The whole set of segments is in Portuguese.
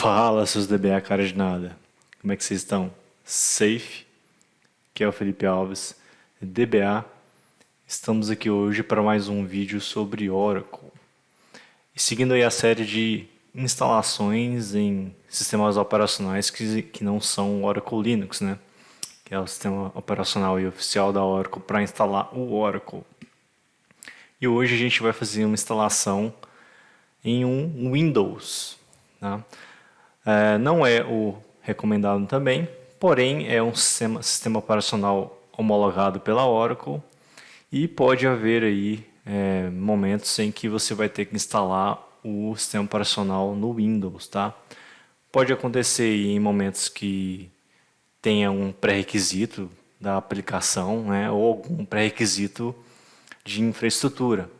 Fala, seus DBA cara de nada. Como é que vocês estão? Safe? Que é o Felipe Alves, DBA. Estamos aqui hoje para mais um vídeo sobre Oracle. E seguindo aí a série de instalações em sistemas operacionais que não são Oracle Linux, né? Que é o sistema operacional e oficial da Oracle para instalar o Oracle. E hoje a gente vai fazer uma instalação em um Windows, tá? Não é o recomendado também, porém é um sistema operacional homologado pela Oracle e pode haver aí momentos em que você vai ter que instalar o sistema operacional no Windows, tá? Pode acontecer em momentos que tenha um pré-requisito da aplicação, né, ou algum pré-requisito de infraestrutura,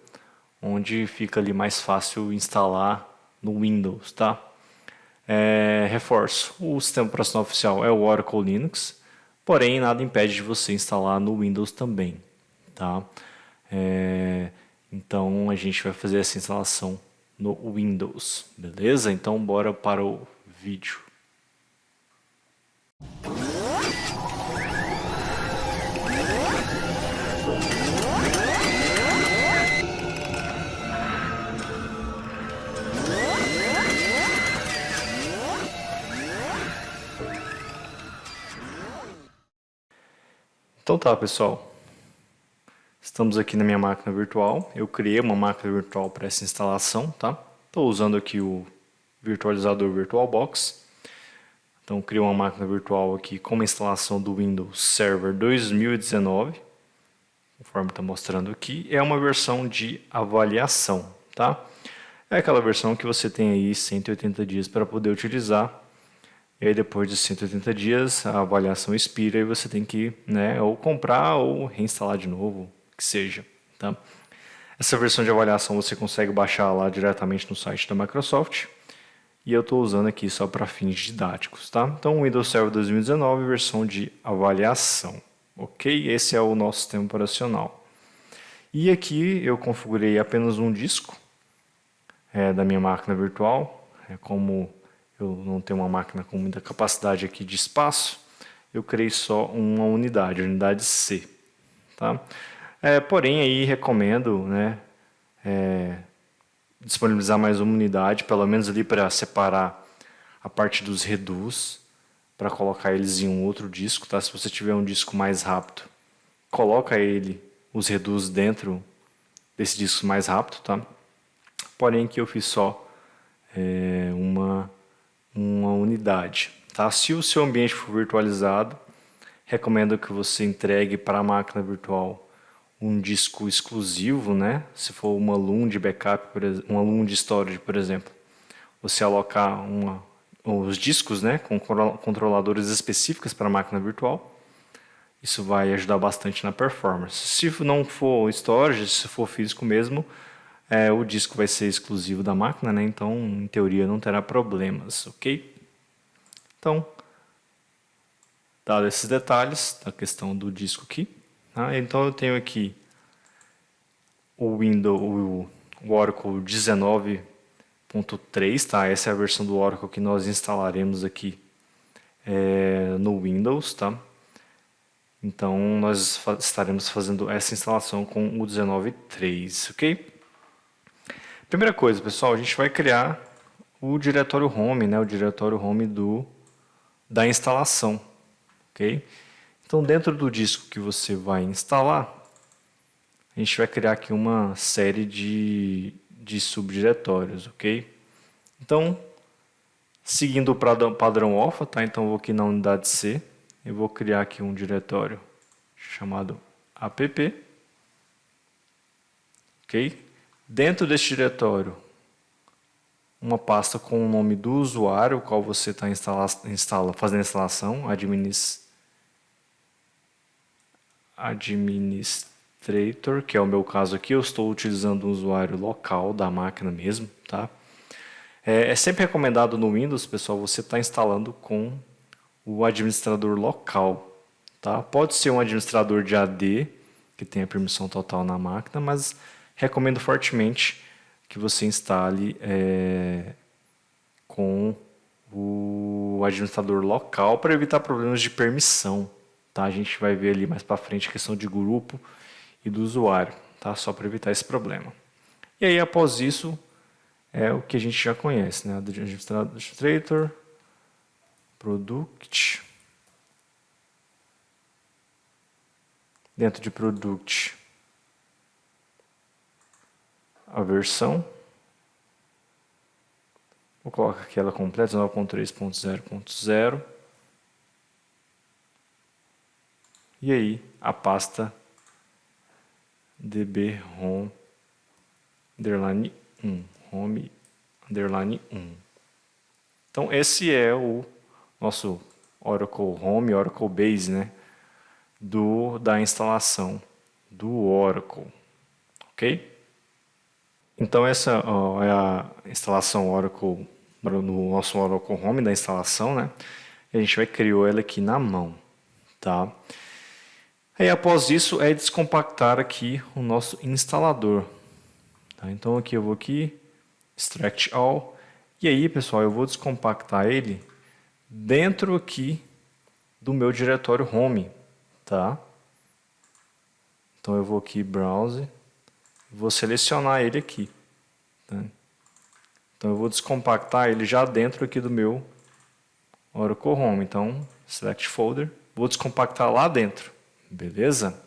onde fica ali mais fácil instalar no Windows, tá? Reforço, o sistema operacional oficial é o Oracle Linux, porém nada impede de você instalar no Windows também, tá? Então a gente vai fazer essa instalação no Windows, beleza? Então bora para o vídeo. Então tá, pessoal. Estamos aqui na minha máquina virtual. Eu criei uma máquina virtual para essa instalação, tá? Estou usando aqui o virtualizador VirtualBox. Então, criei uma máquina virtual aqui com uma instalação do Windows Server 2019, conforme está mostrando aqui. É uma versão de avaliação, tá? É aquela versão que você tem aí 180 dias para poder utilizar. E aí depois de 180 dias a avaliação expira e você tem que, né, ou comprar ou reinstalar de novo, que seja, tá? Essa versão de avaliação você consegue baixar lá diretamente no site da Microsoft. E eu estou usando aqui só para fins didáticos, tá? Então Windows Server 2019, versão de avaliação, ok? Esse é o nosso sistema operacional. E aqui eu configurei apenas um disco da minha máquina virtual, como eu não tenho uma máquina com muita capacidade aqui de espaço, eu criei só uma unidade, a unidade C. Tá? Porém, aí recomendo, né, disponibilizar mais uma unidade, pelo menos ali para separar a parte dos redus, para colocar eles em um outro disco. Tá? Se você tiver um disco mais rápido, coloca os redus dentro desse disco mais rápido. Tá? Porém, aqui eu fiz só uma unidade. Tá? Se o seu ambiente for virtualizado, recomendo que você entregue para a máquina virtual um disco exclusivo, né? Se for uma LUN de backup, uma LUN de storage, por exemplo, você alocar os discos, né, com controladores específicos para a máquina virtual. Isso vai ajudar bastante na performance. Se não for storage, se for físico mesmo, o disco vai ser exclusivo da máquina, né? Então, em teoria, não terá problemas, ok? Então, dado esses detalhes da questão do disco aqui, tá? Então eu tenho aqui o Oracle 19.3, tá? Essa é a versão do Oracle que nós instalaremos aqui no Windows, tá? Então nós estaremos fazendo essa instalação com o 19.3, ok? Primeira coisa, pessoal, a gente vai criar o diretório home, né? O diretório home da instalação, ok? Então, dentro do disco que você vai instalar, a gente vai criar aqui uma série de subdiretórios, ok? Então, seguindo o padrão OFA, tá? Então, eu vou aqui na unidade C, eu vou criar aqui um diretório chamado app, ok? Dentro deste diretório, uma pasta com o nome do usuário, o qual você está fazendo a instalação, administrator, que é o meu caso aqui. Eu estou utilizando um usuário local da máquina mesmo, tá? É sempre recomendado no Windows, pessoal, você está instalando com o administrador local, tá? Pode ser um administrador de AD, que tenha permissão total na máquina, mas recomendo fortemente que você instale com o administrador local para evitar problemas de permissão. Tá? A gente vai ver ali mais para frente a questão de grupo e do usuário, tá? Só para evitar esse problema. E aí, após isso, é o que a gente já conhece, né? Administrator, Product. Dentro de Product, a versão. Vou colocar aqui ela completa, 9.3.0.0. E aí, a pasta db-home underline 1. Home underline 1. Então, esse é o nosso Oracle Home, Oracle Base, né? Da instalação do Oracle. Ok? Então, essa é a instalação Oracle no nosso Oracle Home da instalação, né? E a gente vai criar ela aqui na mão, tá? Aí, após isso, é descompactar aqui o nosso instalador. Tá? Então, aqui eu vou aqui, Extract All. E aí, pessoal, eu vou descompactar ele dentro aqui do meu diretório Home, tá? Então, eu vou aqui, Browse, vou selecionar ele aqui. Tá? Então, eu vou descompactar ele já dentro aqui do meu Oracle Home. Então, Select Folder, vou descompactar lá dentro, beleza?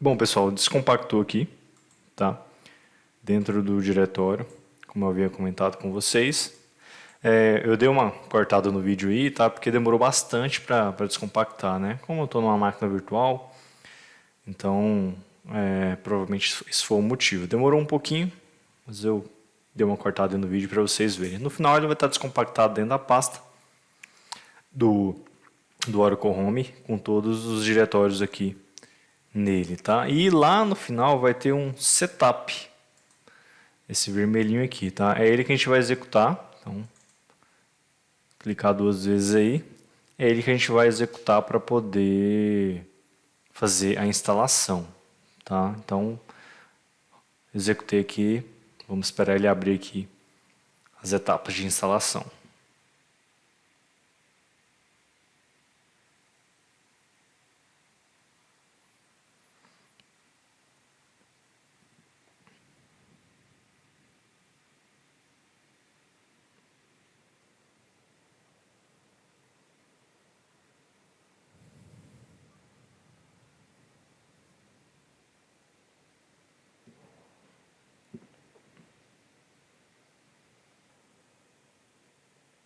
Bom, pessoal, descompactou aqui, tá? Dentro do diretório, como eu havia comentado com vocês. Eu dei uma cortada no vídeo aí, tá? Porque demorou bastante para descompactar, né? Como eu estou numa máquina virtual, então provavelmente isso foi o motivo. Demorou um pouquinho, mas eu dei uma cortada no vídeo para vocês verem. No final ele vai estar descompactado dentro da pasta do Oracle Home, com todos os diretórios aqui nele, tá? E lá no final vai ter um setup, esse vermelhinho aqui, tá? É ele que a gente vai executar. Então, clicar 2 vezes aí, é ele que a gente vai executar para poder fazer a instalação, tá? Então, executei aqui, vamos esperar ele abrir aqui as etapas de instalação.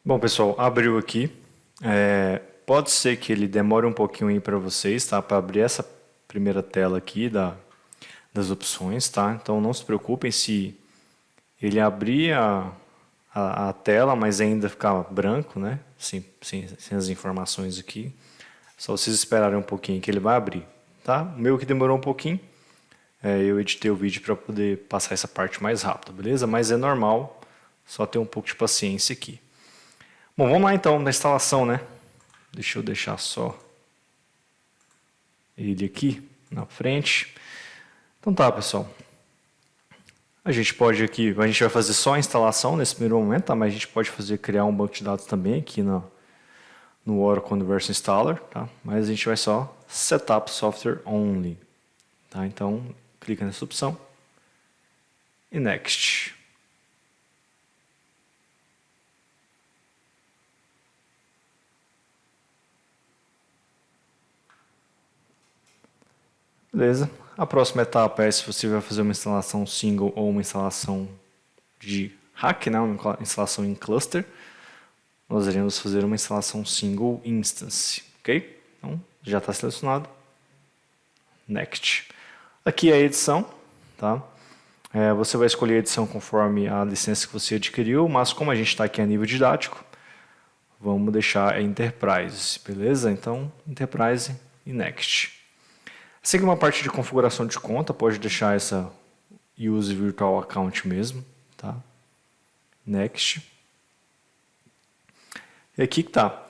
Bom, pessoal, abriu aqui. Pode ser que ele demore um pouquinho aí para vocês, tá? Para abrir essa primeira tela aqui das opções, tá? Então não se preocupem se ele abrir a tela, mas ainda ficar branco, né? Sem as informações aqui. Só vocês esperarem um pouquinho que ele vai abrir, tá? O meu que demorou um pouquinho, eu editei o vídeo para poder passar essa parte mais rápido, beleza? Mas é normal, só ter um pouco de paciência aqui. Bom, vamos lá então na instalação, né? Deixa eu deixar só ele aqui na frente. Então tá, pessoal. A gente pode aqui, a gente vai fazer só a instalação nesse primeiro momento, tá? Mas a gente pode criar um banco de dados também aqui no Oracle Universal Installer, tá? Mas a gente vai só Setup Software Only, tá? Então, clica nessa opção e Next. Beleza. A próxima etapa é se você vai fazer uma instalação single ou uma instalação de rack, né? Uma instalação em cluster. Nós iremos fazer uma instalação single instance, ok? Então, já está selecionado. Next. Aqui é a edição, tá? Você vai escolher a edição conforme a licença que você adquiriu, mas como a gente está aqui a nível didático, vamos deixar Enterprise, beleza? Então, Enterprise e Next. Essa aqui é uma parte de configuração de conta, pode deixar essa Use Virtual Account mesmo, tá? Next. E aqui está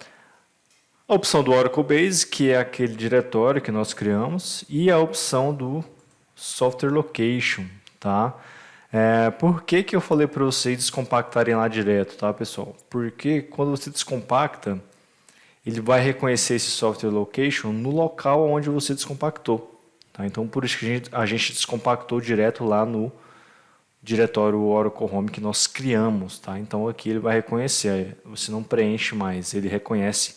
a opção do Oracle Base, que é aquele diretório que nós criamos, e a opção do Software Location, tá? Por que que eu falei para vocês descompactarem lá direto, tá, pessoal? Porque quando você descompacta, ele vai reconhecer esse Software Location no local onde você descompactou, tá? Então, por isso que a gente descompactou direto lá no diretório Oracle Home que nós criamos, tá? Então, aqui ele vai reconhecer, você não preenche mais, ele reconhece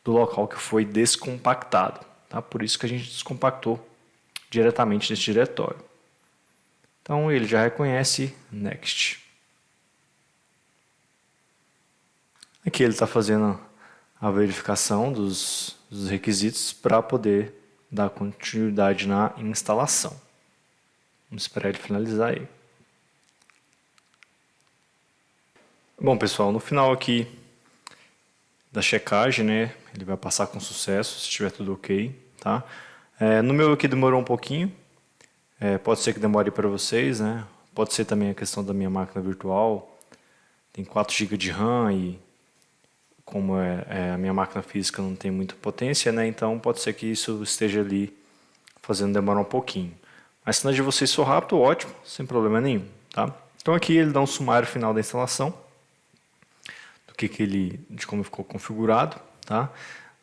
do local que foi descompactado, tá? Por isso que a gente descompactou diretamente nesse diretório. Então ele já reconhece Next. Aqui ele está fazendo a verificação dos requisitos para poder dar continuidade na instalação. Vamos esperar ele finalizar aí. Bom, pessoal, no final aqui da checagem, né, ele vai passar com sucesso, se estiver tudo ok, tá? No meu aqui demorou um pouquinho, pode ser que demore para vocês, né? Pode ser também a questão da minha máquina virtual, tem 4 GB de RAM e como a minha máquina física não tem muita potência, né? Então pode ser que isso esteja ali fazendo demorar um pouquinho. Mas se na de vocês for rápido, ótimo, sem problema nenhum, tá? Então aqui ele dá um sumário final da instalação, de como ficou configurado, tá?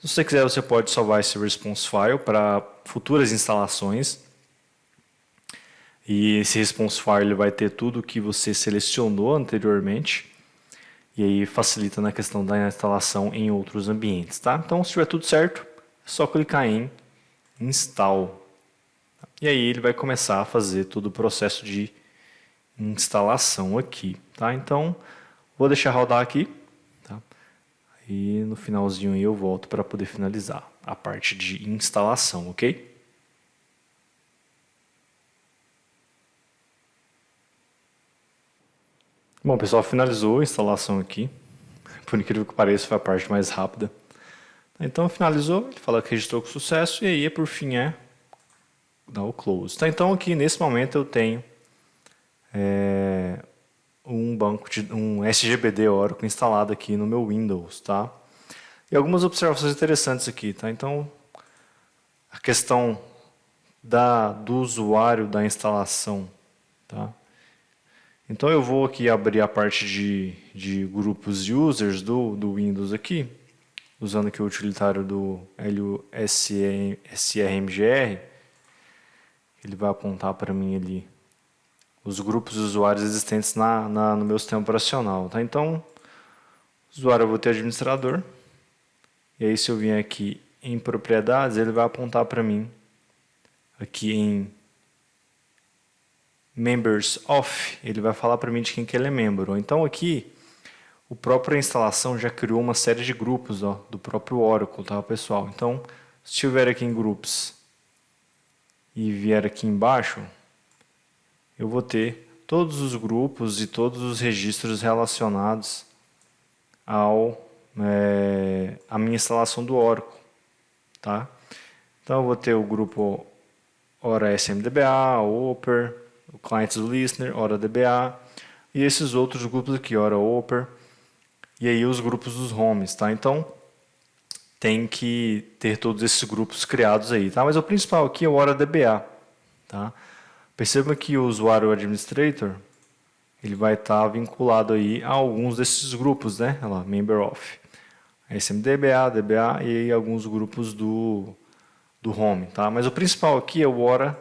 Se você quiser, você pode salvar esse response file para futuras instalações. E esse response file ele vai ter tudo que você selecionou anteriormente. E aí facilita na questão da instalação em outros ambientes, tá? Então, se estiver tudo certo, é só clicar em Install. E aí ele vai começar a fazer todo o processo de instalação aqui, tá? Então, vou deixar rodar aqui. E no finalzinho aí eu volto para poder finalizar a parte de instalação, ok? Bom, pessoal, finalizou a instalação aqui. Por incrível que pareça, foi a parte mais rápida. Então, finalizou, ele fala que registrou com sucesso e aí, por fim, dar o close. Tá, então, aqui nesse momento eu tenho um SGBD Oracle instalado aqui no meu Windows, tá? E algumas observações interessantes aqui, tá? Então, a questão do usuário da instalação, tá? Então eu vou aqui abrir a parte de grupos users do Windows aqui, usando aqui o utilitário do LUSRMGR. Ele vai apontar para mim ali os grupos de usuários existentes no meu sistema operacional, tá? Então, usuário eu vou ter administrador. E aí se eu vier aqui em propriedades, ele vai apontar para mim aqui em Members of, ele vai falar para mim de quem que ele é membro. Então aqui, o próprio instalação já criou uma série de grupos do próprio Oracle, tá, pessoal? Então, se estiver aqui em Groups e vier aqui embaixo, eu vou ter todos os grupos e todos os registros relacionados a minha instalação do Oracle, tá? Então eu vou ter o grupo Ora SMDBA, Opera, o Clients do Listener, Ora DBA e esses outros grupos aqui, Ora Opera e aí os grupos dos homes, tá? Então tem que ter todos esses grupos criados aí, tá? Mas o principal aqui é o Ora DBA, tá? Perceba que o usuário administrator ele vai estar vinculado aí a alguns desses grupos, né? Olha lá, member of. SMDBA, DBA e alguns grupos do home, tá? Mas o principal aqui é o Ora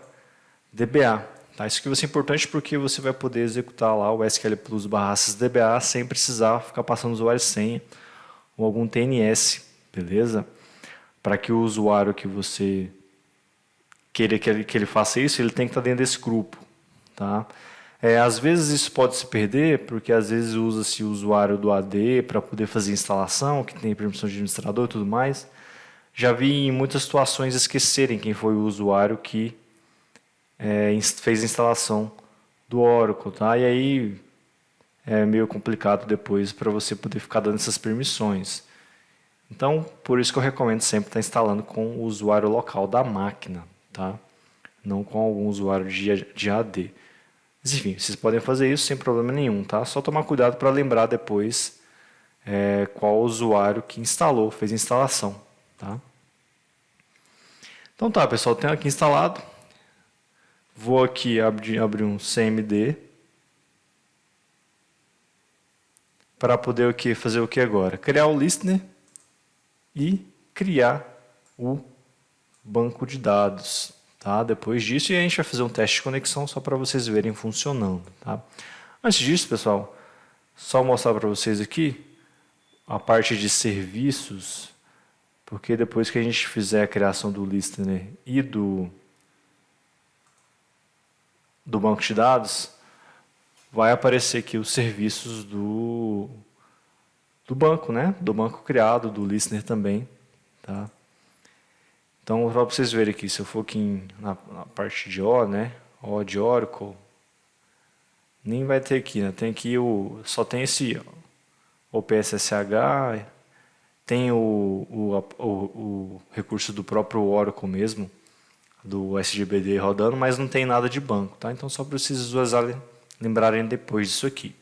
DBA, tá? Isso aqui vai ser importante porque você vai poder executar lá o SQL Plus /DBA sem precisar ficar passando usuário e senha ou algum TNS, beleza? Para que o usuário que você queira que ele faça isso, ele tem que estar dentro desse grupo, tá? Às vezes isso pode se perder, porque às vezes usa-se o usuário do AD para poder fazer instalação, que tem permissão de administrador e tudo mais. Já vi em muitas situações esquecerem quem foi o usuário que fez a instalação do Oracle, tá? E aí é meio complicado depois para você poder ficar dando essas permissões. Então, por isso que eu recomendo sempre estar instalando com o usuário local da máquina, tá? Não com algum usuário de AD. Mas, enfim, vocês podem fazer isso sem problema nenhum, tá? Só tomar cuidado para lembrar depois qual usuário que instalou, fez a instalação, tá? Então tá, pessoal, tenho aqui instalado. Vou aqui abrir um CMD para poder fazer o que agora? Criar o listener e criar o banco de dados. Tá? Depois disso, e a gente vai fazer um teste de conexão só para vocês verem funcionando. Tá? Antes disso, pessoal, só mostrar para vocês aqui a parte de serviços, porque depois que a gente fizer a criação do listener e do banco de dados, vai aparecer aqui os serviços do banco, né? Do banco criado, do listener também. Tá? Então, para vocês verem aqui, se eu for aqui na parte de O, né? O de Oracle, nem vai ter aqui, né? Tem aqui só tem esse OPSSH, tem o recurso do próprio Oracle mesmo, do SGBD rodando, mas não tem nada de banco, tá? Então, só para vocês lembrarem depois disso aqui.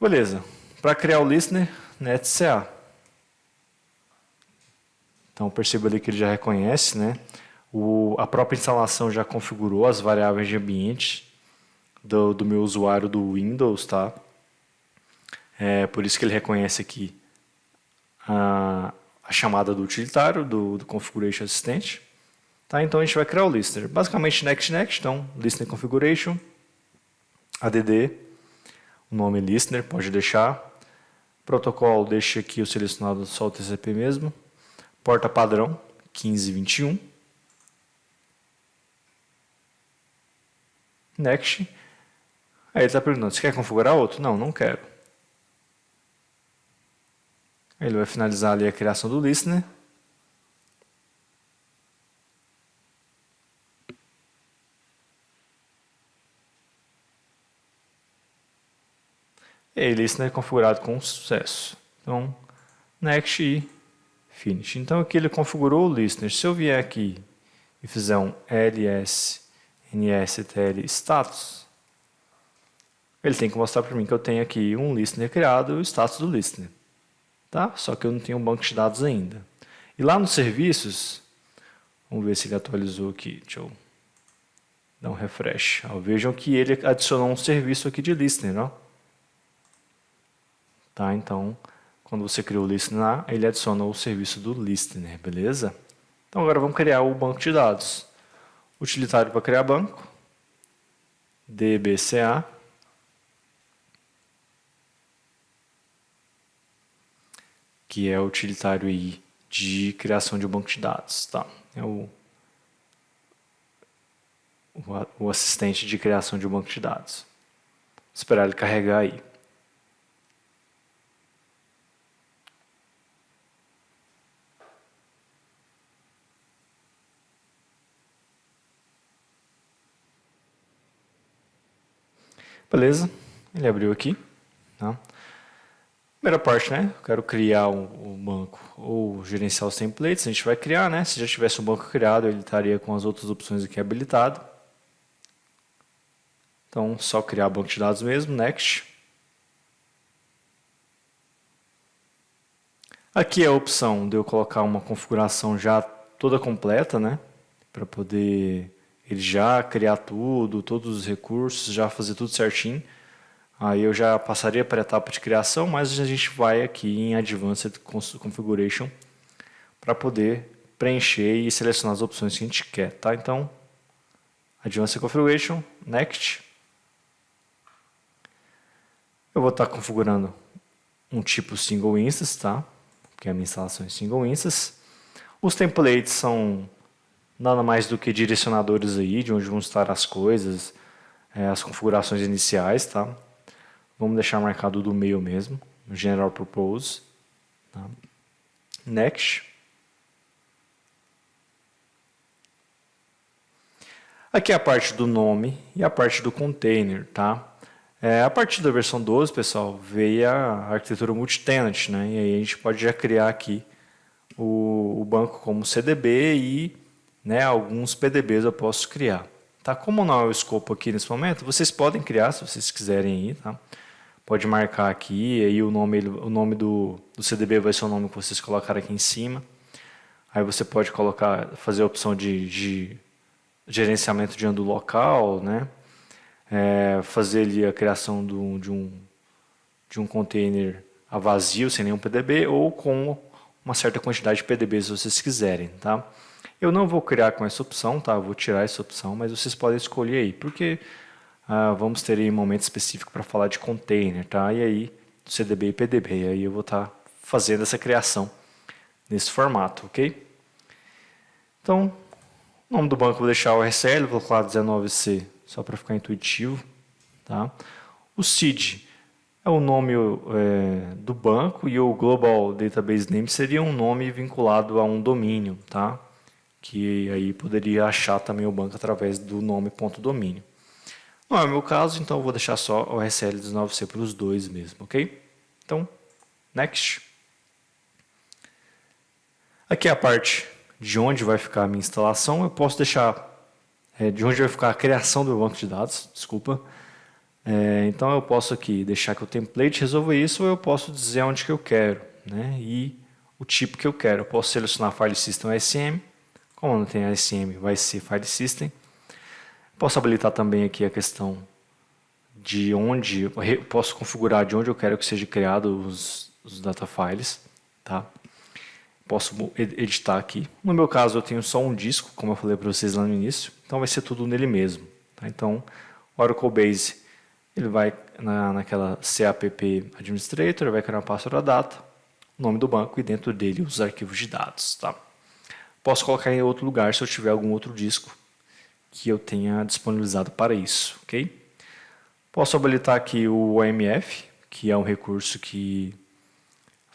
Beleza. Para criar o listener, netca. Então, perceba ali que ele já reconhece, né? A própria instalação já configurou as variáveis de ambiente do meu usuário do Windows, tá? Por isso que ele reconhece aqui a chamada do utilitário, do Configuration Assistant. Tá? Então, a gente vai criar o listener. Basicamente, next, então, listener configuration, add, o nome listener, pode deixar. Protocolo, deixa aqui o selecionado só o TCP mesmo. Porta padrão, 1521. Next. Aí ele está perguntando, você quer configurar outro? Não, não quero. Aí ele vai finalizar ali a criação do listener. E aí, listener configurado com sucesso. Então, next e finish. Então, aqui ele configurou o listener. Se eu vier aqui e fizer um ls nstl status, ele tem que mostrar para mim que eu tenho aqui um listener criado e o status do listener. Tá? Só que eu não tenho um banco de dados ainda. E lá nos serviços, vamos ver se ele atualizou aqui. Deixa eu dar um refresh. Vejam que ele adicionou um serviço aqui de listener. Ó. Tá? Então, quando você cria o listener, ele adiciona o serviço do listener, beleza? Então, agora vamos criar o banco de dados. Utilitário para criar banco, dbca, que é o utilitário aí de criação de um banco de dados. Tá? É o assistente de criação de um banco de dados. Vou esperar ele carregar aí. Beleza, ele abriu aqui. Tá? Primeira parte, né? Eu quero criar um banco ou gerenciar os templates. A gente vai criar, né? Se já tivesse um banco criado, ele estaria com as outras opções aqui habilitado. Então, só criar banco de dados mesmo, next. Aqui é a opção de eu colocar uma configuração já toda completa, né? Para poder ele já criar tudo, todos os recursos, já fazer tudo certinho. Aí eu já passaria para a etapa de criação, mas a gente vai aqui em Advanced Configuration para poder preencher e selecionar as opções que a gente quer. Tá? Então, Advanced Configuration, Next. Eu vou estar configurando um tipo Single Instance, tá? Porque a minha instalação é Single Instance. Os templates são nada mais do que direcionadores aí, de onde vão estar as coisas, as configurações iniciais, tá? Vamos deixar marcado do meio mesmo, no General Purpose. Tá? Next. Aqui é a parte do nome e a parte do container, tá? A partir da versão 12, pessoal, veio a arquitetura multitenant, né? E aí a gente pode já criar aqui o banco como CDB e, né, alguns PDBs eu posso criar. Tá? Como não é o escopo aqui nesse momento, vocês podem criar se vocês quiserem aí, tá? Pode marcar aqui, aí o nome do CDB vai ser o nome que vocês colocaram aqui em cima. Aí você pode fazer a opção de gerenciamento de undo local, né? Fazer ali a criação de um container a vazio, sem nenhum PDB, ou com uma certa quantidade de PDBs se vocês quiserem, tá? Eu não vou criar com essa opção, tá? Eu vou tirar essa opção, mas vocês podem escolher aí, porque vamos ter aí um momento específico para falar de container, tá? E aí, CDB e PDB, e aí eu vou estar fazendo essa criação nesse formato, ok? Então, o nome do banco eu vou deixar o RSL, vou colocar 19C, só para ficar intuitivo, tá? O seed é o nome do banco e o Global Database Name seria um nome vinculado a um domínio, tá? Que aí poderia achar também o banco através do nome .domínio. Não é o meu caso, então eu vou deixar só o RSL 19C para os dois mesmo, ok? Então, next. Aqui é a parte de onde vai ficar a minha instalação. Eu posso deixar de onde vai ficar a criação do banco de dados, desculpa. Então eu posso aqui deixar que o template resolva isso, ou eu posso dizer onde que eu quero, né? E o tipo que eu quero. Eu posso selecionar File System ASM. Como não tem ASM, vai ser File System. Posso habilitar também aqui a questão de onde, posso configurar de onde eu quero que seja criado os data files, tá? Posso editar aqui. No meu caso eu tenho só um disco, como eu falei para vocês lá no início, então vai ser tudo nele mesmo, tá? Então, o Oracle Base, ele vai naquela CAPP Administrator, vai criar uma password data, o nome do banco e dentro dele os arquivos de dados, tá? Posso colocar em outro lugar se eu tiver algum outro disco que eu tenha disponibilizado para isso, ok? Posso habilitar aqui o OMF, que é um recurso que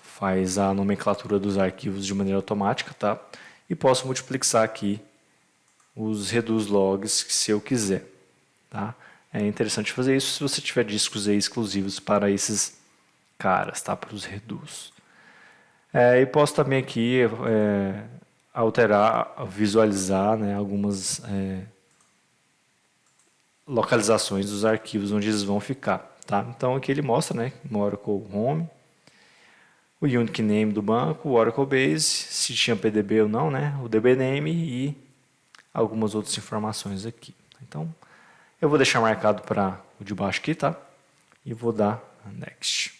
faz a nomenclatura dos arquivos de maneira automática, tá? E posso multiplexar aqui os reduce logs se eu quiser, tá? É interessante fazer isso se você tiver discos aí exclusivos para esses caras, tá? Para os reduz. E posso também aqui alterar, visualizar, né, algumas localizações dos arquivos onde eles vão ficar, tá? Então aqui ele mostra, né, no Oracle Home, o unique name do banco, o Oracle Base, se tinha PDB ou não, né, o DB name e algumas outras informações aqui. Então eu vou deixar marcado para o de baixo aqui, tá? E vou dar next.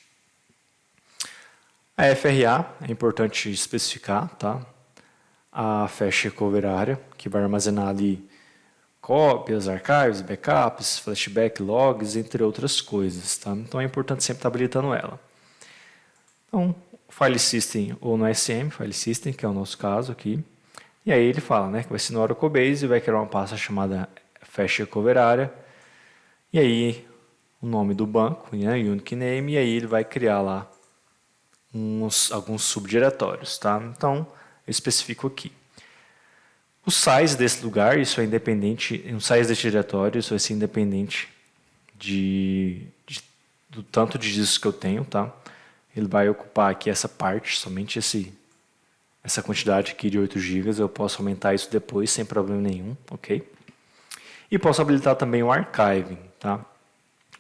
A FRA é importante especificar, tá? A Fast Recovery Area, que vai armazenar ali cópias, archives, backups, flashback, logs, entre outras coisas, tá? Então é importante sempre estar habilitando ela. Então, File System ou no SM, File System, que é o nosso caso aqui. E aí ele fala, né, que vai ser no Oracle Base e vai criar uma pasta chamada Fast Recovery Area. E aí o nome do banco, né, unique name, e aí ele vai criar lá alguns subdiretórios, tá? Então, eu especifico aqui. O size desse lugar, isso é independente, o size desse diretório, isso vai ser independente do tanto de discos que eu tenho, tá? Ele vai ocupar aqui essa parte, somente essa quantidade aqui de 8 GB, eu posso aumentar isso depois sem problema nenhum, ok? E posso habilitar também o archiving, tá?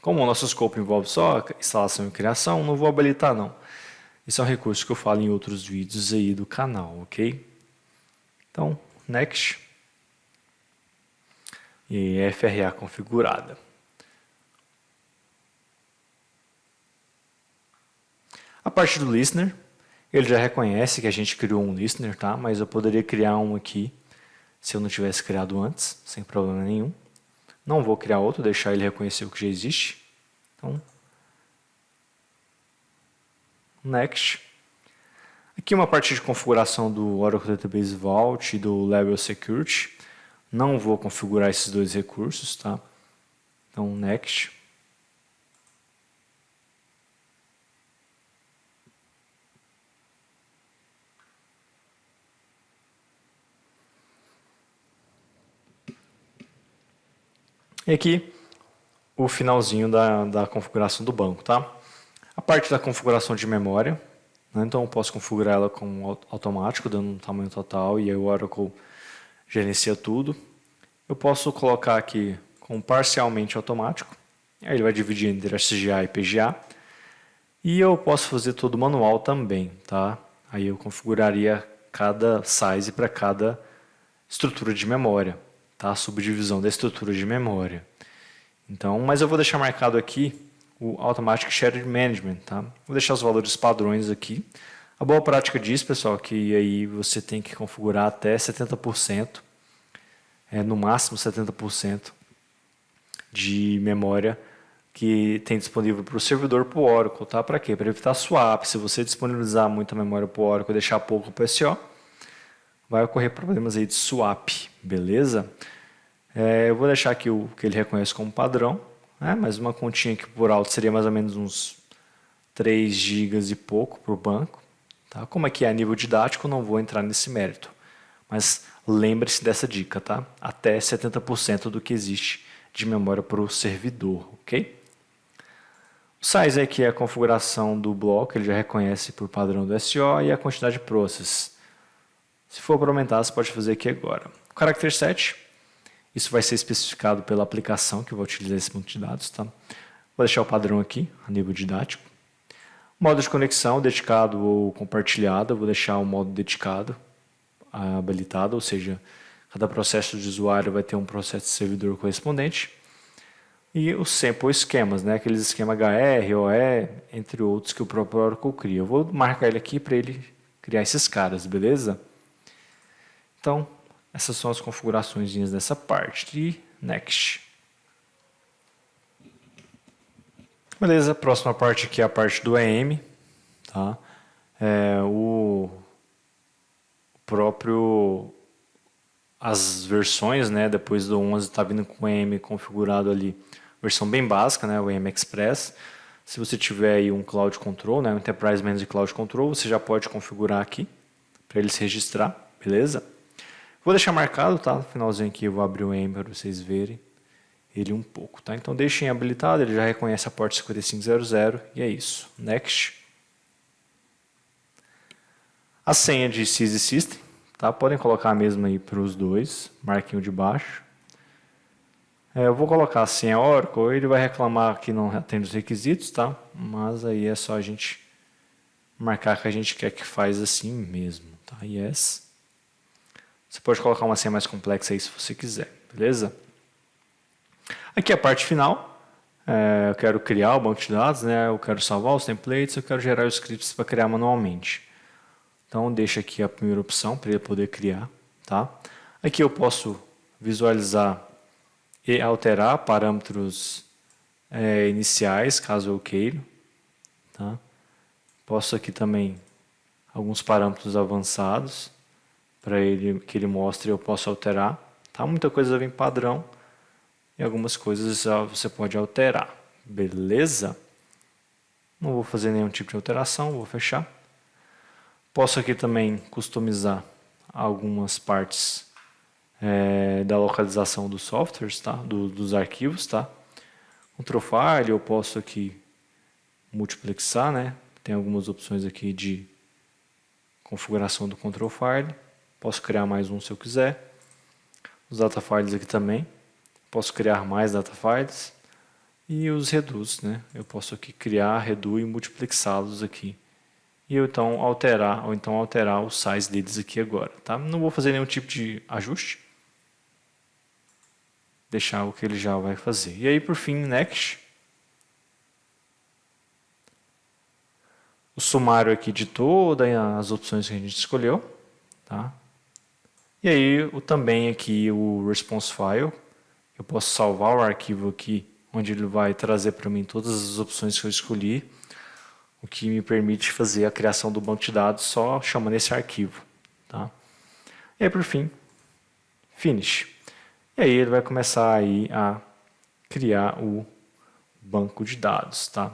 Como o nosso scope envolve só instalação e criação, não vou habilitar não. Isso é um recurso que eu falo em outros vídeos aí do canal, ok? Então, next. E FRA configurada. A parte do listener, ele já reconhece que a gente criou um listener, tá? Mas eu poderia criar um aqui se eu não tivesse criado antes, sem problema nenhum. Não vou criar outro, deixar ele reconhecer o que já existe. Então, next. Aqui uma parte de configuração do Oracle Database Vault e do Level Security. Não vou configurar esses dois recursos, tá? Então, next. E aqui o finalzinho da configuração do banco, tá? A parte da configuração de memória, né? Então eu posso configurar ela com automático, dando um tamanho total, e aí o Oracle gerencia tudo. Eu posso colocar aqui com parcialmente automático, aí ele vai dividir entre SGA e PGA, e eu posso fazer tudo manual também, tá? Aí eu configuraria cada size para cada estrutura de memória. tá? A subdivisão da estrutura de memória. Então, mas eu vou deixar marcado aqui o Automatic Shared Management, tá? Vou deixar os valores padrões aqui. A boa prática diz, pessoal, que aí você tem que configurar até 70%, no máximo 70% de memória que tem disponível para o servidor para o Oracle, tá? Para quê? Para evitar swap. Se você disponibilizar muita memória para o Oracle e deixar pouco para o SO, vai ocorrer problemas aí de swap, beleza? Eu vou deixar aqui o que ele reconhece como padrão, né? Mas uma continha aqui por alto seria mais ou menos uns 3 GB e pouco para o banco. Tá? Como aqui é a nível didático, não vou entrar nesse mérito. Mas lembre-se dessa dica, tá? Até 70% do que existe de memória para o servidor, ok? O size aqui é a configuração do bloco, ele já reconhece por padrão do SO, e a quantidade de process. Se for para aumentar, você pode fazer aqui agora. O character set, isso vai ser especificado pela aplicação que vai utilizar esse banco de dados, tá? Vou deixar o padrão aqui, a nível didático. Modo de conexão, dedicado ou compartilhado, eu vou deixar o modo dedicado habilitado, ou seja, cada processo de usuário vai ter um processo de servidor correspondente. E os sample esquemas, né? Aqueles esquemas HR, OE, entre outros que o próprio Oracle cria. Eu vou marcar ele aqui para ele criar esses caras, beleza? Então, essas são as configurações dessa parte. E next. Beleza, próxima parte aqui é a parte do EM. Tá? O próprio... As versões, né, depois do 11 está vindo com o EM configurado ali, versão bem básica, né, o EM Express. Se você tiver aí um Cloud Control, né, um Enterprise Manager Cloud Control, você já pode configurar aqui para ele se registrar, beleza? Vou deixar marcado, tá? No finalzinho aqui eu vou abrir o EM para vocês verem ele um pouco, tá? Então deixem habilitado, ele já reconhece a porta 5500 e é isso. Next. A senha de Sys e System. Tá? Podem colocar a mesma aí para os dois, marquinho de baixo. Eu vou colocar a senha Oracle, ele vai reclamar que não atende os requisitos, tá? Mas aí é só a gente marcar que a gente quer que faz assim mesmo, tá? Yes. Você pode colocar uma senha mais complexa aí se você quiser, beleza? Aqui é a parte final. Eu quero criar o banco de dados, né? Eu quero salvar os templates, eu quero gerar os scripts para criar manualmente. Então, deixa aqui a primeira opção para ele poder criar. Tá? Aqui eu posso visualizar e alterar parâmetros iniciais, caso eu queira. Tá? Posso aqui também alguns parâmetros avançados para que ele mostre, eu posso alterar. Tá? Muita coisa vem padrão e algumas coisas você pode alterar. Beleza? Não vou fazer nenhum tipo de alteração, vou fechar. Posso aqui também customizar algumas partes da localização dos softwares, tá? Dos arquivos. Tá? Control File, eu posso aqui multiplexar, né? Tem algumas opções aqui de configuração do Control File. Posso criar mais um se eu quiser. Os data files aqui também. Posso criar mais data files. E os reduz, né? Eu posso aqui criar, reduz e multiplexá-los aqui. E eu então alterar o size deles aqui agora, tá? Não vou fazer nenhum tipo de ajuste. Deixar o que ele já vai fazer. E aí, por fim, next. O sumário aqui de todas as opções que a gente escolheu, tá? E aí, também aqui o response file. Eu posso salvar o arquivo aqui, onde ele vai trazer para mim todas as opções que eu escolhi, o que me permite fazer a criação do banco de dados só chamando esse arquivo. Tá? E aí, por fim, finish. E aí ele vai começar aí a criar o banco de dados. Tá?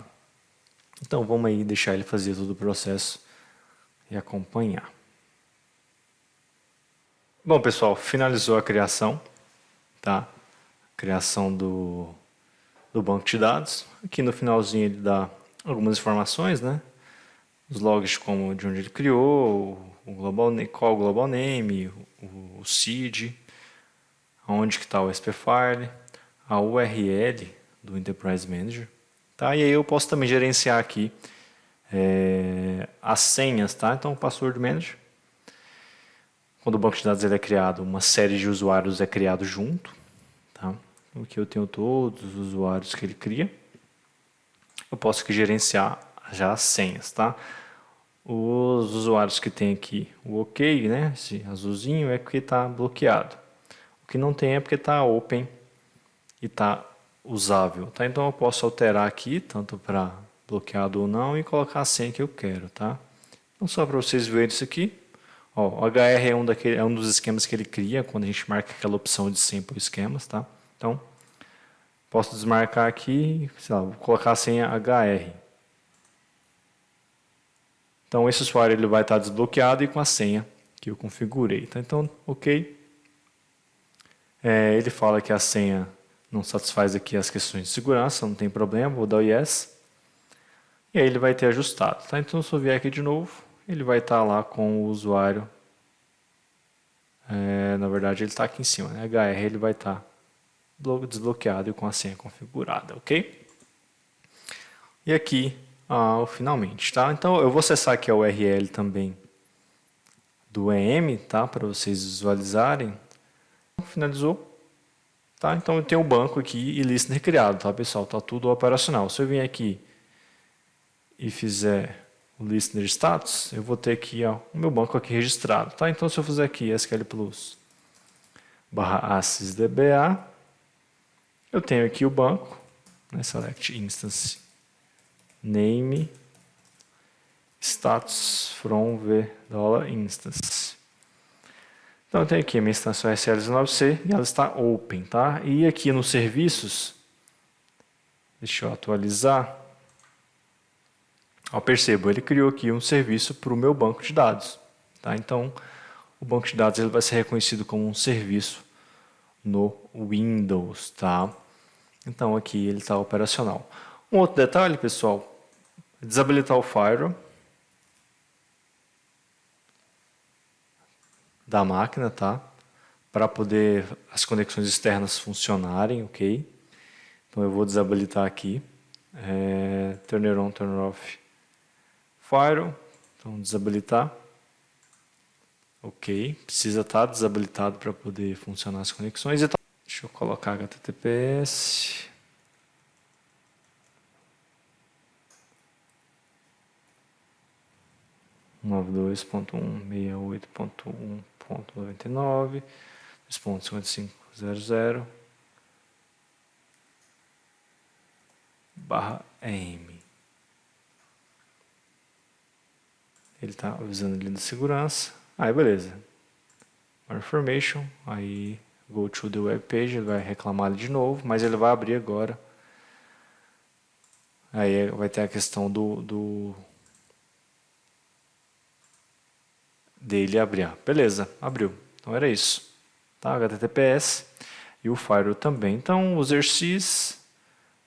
Então vamos aí deixar ele fazer todo o processo e acompanhar. Bom, pessoal, finalizou a criação. Tá? Criação do banco de dados. Aqui no finalzinho ele dá algumas informações, né? Os logs como de onde ele criou, qual o global name, o seed, onde que está o SPFile, a URL do Enterprise Manager, tá? E aí eu posso também gerenciar aqui as senhas, tá? Então o Password Manager, quando o banco de dados ele é criado, uma série de usuários é criado junto. Tá? Aqui eu tenho todos os usuários que ele cria. Eu posso aqui gerenciar já as senhas. Tá? Os usuários que tem aqui o OK, né? Esse azulzinho é porque está bloqueado. O que não tem é porque está open e está usável. Tá? Então eu posso alterar aqui, tanto para bloqueado ou não, e colocar a senha que eu quero. Tá? Então só para vocês verem isso aqui. Ó, o HR é um dos esquemas que ele cria quando a gente marca aquela opção de sample esquemas. Tá? Então posso desmarcar aqui, sei lá, vou colocar a senha HR. Então, esse usuário ele vai estar desbloqueado e com a senha que eu configurei. Tá? Então, OK. Ele fala que a senha não satisfaz aqui as questões de segurança, não tem problema, vou dar o yes. E aí ele vai ter ajustado. Tá? Então, se eu vier aqui de novo, ele vai estar lá com o usuário. Na verdade, ele está aqui em cima. Né? HR ele vai estar desbloqueado e com a senha configurada. OK? E aqui finalmente, tá? Então eu vou acessar aqui a URL também do EM, tá? Para vocês visualizarem. Finalizou, tá? Então eu tenho o banco aqui e listener criado, tá, pessoal? Tá tudo operacional. Se eu vir aqui e fizer o listener status, eu vou ter aqui o meu banco aqui registrado, tá? Então se eu fizer aqui SQL Plus /AssisDBA, eu tenho aqui o banco, né? Select instance name status from the $instance. Então eu tenho aqui a minha instância SL19C e ela está open, tá? E aqui nos serviços, deixa eu atualizar. Ó, percebo, ele criou aqui um serviço para o meu banco de dados, tá? Então o banco de dados ele vai ser reconhecido como um serviço no Windows, tá? Então aqui ele está operacional. Um outro detalhe, pessoal, desabilitar o firewall da máquina, tá? Para poder as conexões externas funcionarem, ok? Então eu vou desabilitar aqui. Turn on, turn off firewall. Então desabilitar. Ok. Precisa estar desabilitado para poder funcionar as conexões. Então, deixa eu colocar HTTPS. .192.168.1.99 2.5500 /EM. Ele está avisando ali da segurança. Aí beleza. More information. Aí go to the web page. Ele vai reclamar ali de novo, mas ele vai abrir agora. Aí vai ter a questão dele abrir. Beleza, abriu. Então era isso. Tá? HTTPS e o firewall também. Então, usersys,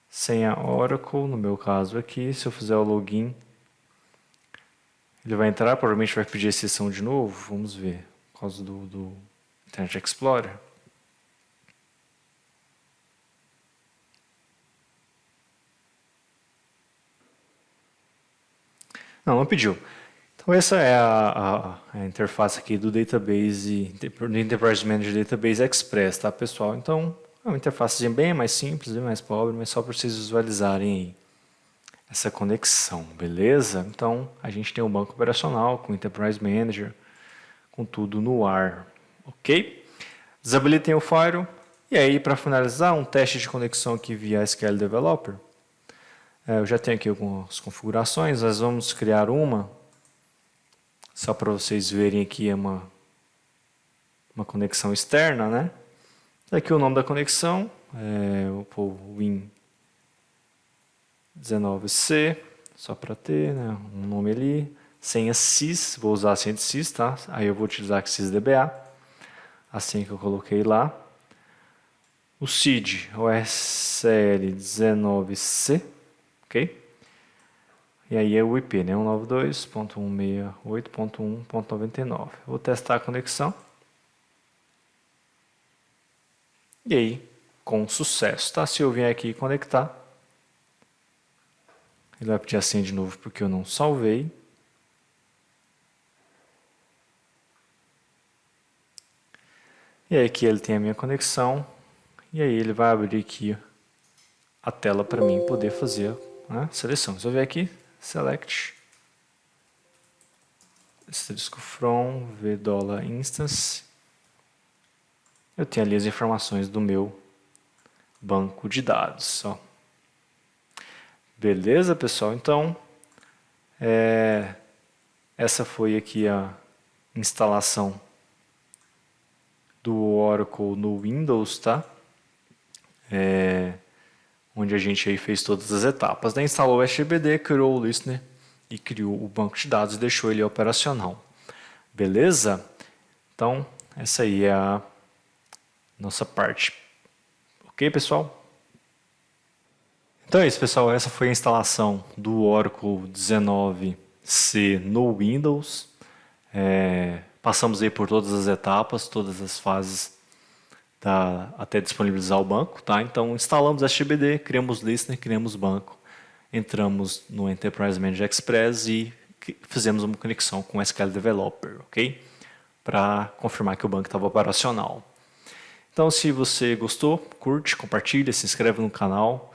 senha Oracle, no meu caso aqui, se eu fizer o login, ele vai entrar, provavelmente vai pedir exceção de novo, vamos ver, por causa do Internet Explorer. Não pediu. Então essa é a interface aqui do Database, do Enterprise Manager Database Express, tá, pessoal? Então é uma interface bem mais simples, bem mais pobre, mas só para vocês visualizarem aí essa conexão, beleza? Então a gente tem um banco operacional com Enterprise Manager, com tudo no ar, ok? Desabilitem o firewall. E aí, para finalizar, um teste de conexão aqui via SQL Developer. Eu já tenho aqui algumas configurações, nós vamos criar uma. Só para vocês verem aqui, é uma conexão externa, né? Aqui o nome da conexão, o Win19C, só para ter, né, um nome ali. Senha sys, vou usar a senha de sys, tá? Aí eu vou utilizar aqui sysdba, a senha que eu coloquei lá. O SID, o SL19C, ok? E aí é o IP, né? 192.168.1.99. Vou testar a conexão. E aí, com sucesso, tá? Se eu vier aqui conectar, ele vai pedir a senha de novo porque eu não salvei. E aí aqui ele tem a minha conexão. E aí ele vai abrir aqui a tela para mim poder fazer a seleção. Se eu ver aqui, select, asterisco from, $instance. Eu tenho ali as informações do meu banco de dados. Ó. Beleza, pessoal? Então, essa foi aqui a instalação do Oracle no Windows, tá? Onde a gente aí fez todas as etapas. Daí instalou o SGBD, criou o listener e criou o banco de dados e deixou ele operacional. Beleza? Então, essa aí é a nossa parte. Ok, pessoal? Então é isso, pessoal. Essa foi a instalação do Oracle 19c no Windows. Passamos aí por todas as etapas, todas as fases até disponibilizar o banco. Tá? Então, instalamos SGBD, criamos listener, criamos banco, entramos no Enterprise Manager Express e fizemos uma conexão com o SQL Developer, ok? Para confirmar que o banco estava operacional. Então, se você gostou, curte, compartilha, se inscreve no canal,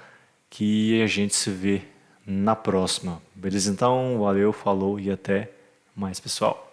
que a gente se vê na próxima. Beleza? Então, valeu, falou e até mais, pessoal.